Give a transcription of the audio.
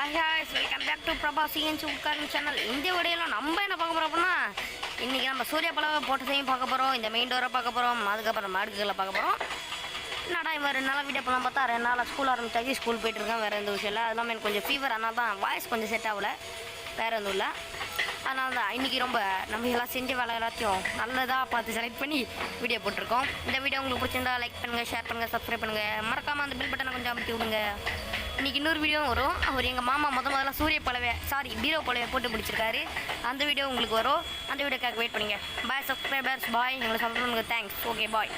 Hi ஹாய்ஸ் welcome back to Prabha சிஎன் சூக்காரிங் சேனல். இந்த வீடியோவில் நம்ம என்ன பார்க்க போகிறோம் அப்படின்னா, இன்றைக்கி நம்ம சூரிய பலவை போட்டு செய்யும் பார்க்க போகிறோம். இந்த மெயின் டோரை பார்க்க போகிறோம். அதுக்கப்புறம் மாடுகளை பார்க்க போகிறோம். என்னடா இவன் 2 நாளாக வீடியோ போகலாம் பார்த்தா 2 நாளாக ஸ்கூல் ஆரம்பிச்சாச்சு. ஸ்கூல் போயிட்டுருக்கேன். வேறு எந்த விஷயம் இல்லை. அது இல்லாமல் எனக்கு கொஞ்சம் ஃபீவர், அதனால தான் வாய்ஸ் கொஞ்சம் செட் ஆகலை. வேறு எதுவும் இல்லை. அதனால தான் இன்றைக்கி ரொம்ப நம்ம எல்லாம் செஞ்ச வேலை எல்லாத்தையும் நல்லதாக பார்த்து செலக்ட் பண்ணி வீடியோ போட்டிருக்கோம். இந்த வீடியோ உங்களுக்கு பிடிச்சிருந்தா லைக் பண்ணுங்கள், ஷேர் பண்ணுங்கள், சப்ஸ்கிரைப் பண்ணுங்கள். மறக்காமல் அந்த பில் பட்டனை கொஞ்சம் அமைத்து விடுங்க. இன்றைக்கி இன்னொரு வீடியோ வரும். அவர் எங்கள் மாமா முதல்ல சூரிய பலவை பீரோ பலவை போட்டு பிடிச்சிருக்காரு. அந்த வீடியோ உங்களுக்கு வரும். அந்த வீடியோக்காக வெயிட் பண்ணுங்கள். பாய் சப்ஸ்கிரைபர்ஸ், பாய். எங்களை சப்ஸ்கிரைப் பண்ணுங்கள். தேங்க்ஸ். ஓகே, பாய்.